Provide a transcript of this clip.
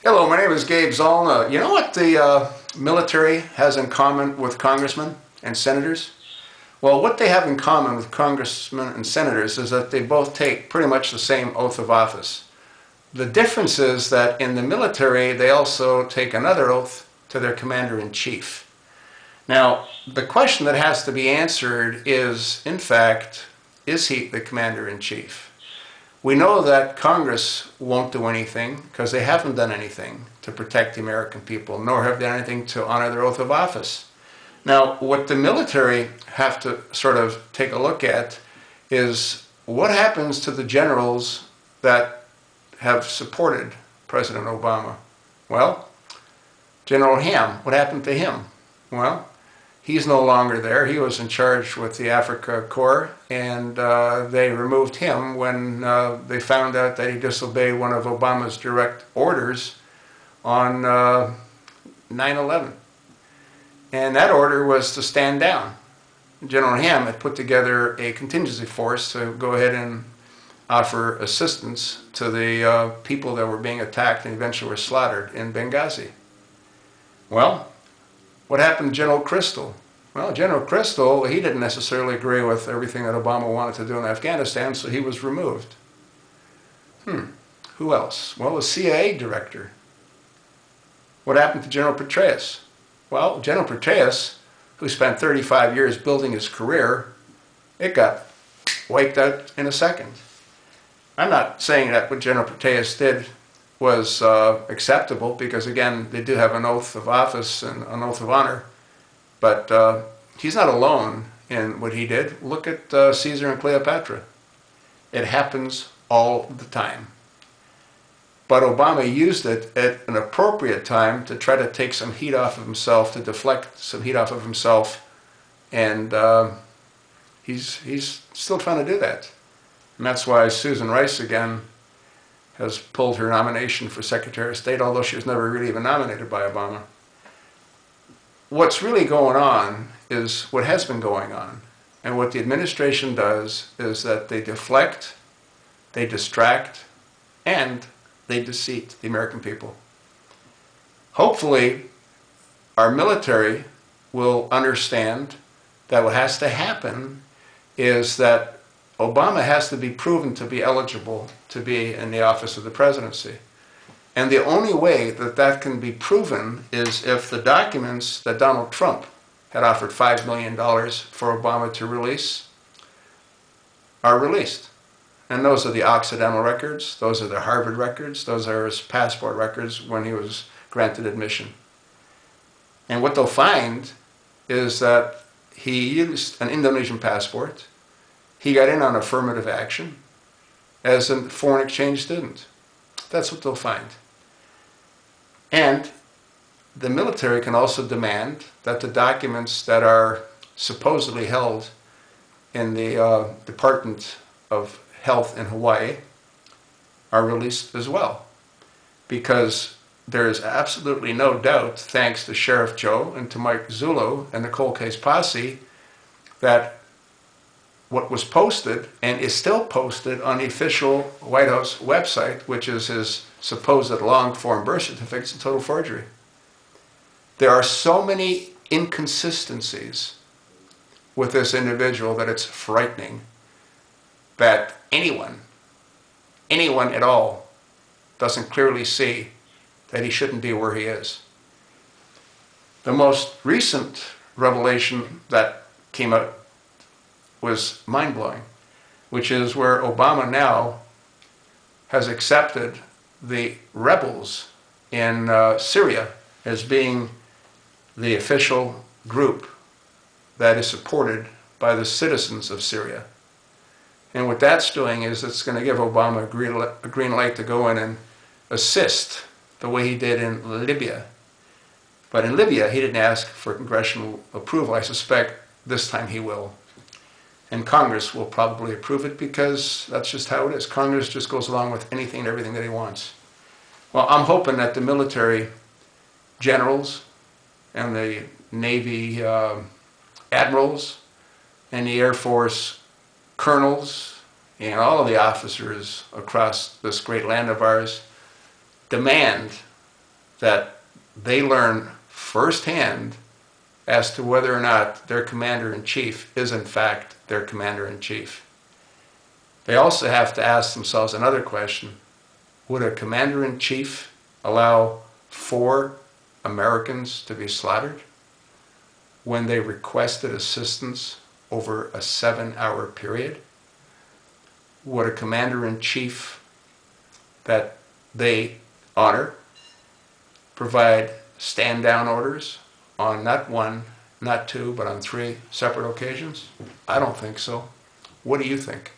Hello, my name is Gabe Zollner. You know what the military has in common with congressmen and senators? Well, what they have in common with congressmen and senators is that they both take pretty much the same oath of office. The difference is that in the military, they also take another oath to their commander-in-chief. Now, the question that has to be answered is, in fact, is he the commander-in-chief? We know that Congress won't do anything because they haven't done anything to protect the American people, nor have done anything to honor their oath of office. Now, what the military have to sort of take a look at is what happens to the generals that have supported President Obama. Well, General Ham, what happened to him? Well, he's no longer there. He was in charge with the Africa Corps, and they removed him when they found out that he disobeyed one of Obama's direct orders on 9/11. And that order was to stand down. General Ham had put together a contingency force to go ahead and offer assistance to the people that were being attacked and eventually were slaughtered in Benghazi. Well, what happened to General Crystal? Well, General Crystal, he didn't necessarily agree with everything that Obama wanted to do in Afghanistan, so he was removed. Who else? Well, the CIA director. What happened to General Petraeus? Well, General Petraeus, who spent 35 years building his career, it got wiped out in a second. I'm not saying that what General Petraeus did was acceptable, because again, they do have an oath of office and an oath of honor, but he's not alone in what he did. Look at Caesar and Cleopatra. It happens all the time. But Obama used it at an appropriate time to try to take some heat off of himself, to deflect some heat off of himself, and he's still trying to do that. And that's why Susan Rice, again, has pulled her nomination for Secretary of State, although she was never really even nominated by Obama. What's really going on is what has been going on. And what the administration does is that they deflect, they distract, and they deceit the American people. Hopefully, our military will understand that what has to happen is that Obama has to be proven to be eligible to be in the office of the presidency. And the only way that that can be proven is if the documents that Donald Trump had offered $5 million for Obama to release are released. And those are the Occidental records, those are the Harvard records, those are his passport records when he was granted admission. And what they'll find is that he used an Indonesian passport. He got in on affirmative action as a foreign exchange student. That's what they'll find. And the military can also demand that the documents that are supposedly held in the Department of Health in Hawaii are released as well. Because there is absolutely no doubt, thanks to Sheriff Joe and to Mike Zullo and the cold case posse, that what was posted and is still posted on the official White House website, which is his supposed long-form birth certificate, is a total forgery. There are so many inconsistencies with this individual that it's frightening that anyone at all doesn't clearly see that he shouldn't be where he is. The most recent revelation that came out was mind-blowing, which is where Obama now has accepted the rebels in Syria as being the official group that is supported by the citizens of Syria. And what that's doing is it's going to give Obama a green light to go in and assist the way he did in Libya. But in Libya, he didn't ask for congressional approval. I suspect this time he will. And Congress will probably approve it, because that's just how it is. Congress just goes along with anything and everything that he wants. Well, I'm hoping that the military generals and the Navy admirals and the Air Force colonels and all of the officers across this great land of ours demand that they learn firsthand as to whether or not their commander-in-chief is in fact their commander-in-chief. They also have to ask themselves another question. Would a commander-in-chief allow 4 Americans to be slaughtered when they requested assistance over a 7-hour period? Would a commander-in-chief that they honor provide stand-down orders on not 1, not 2, but on 3 separate occasions? I don't think so. What do you think?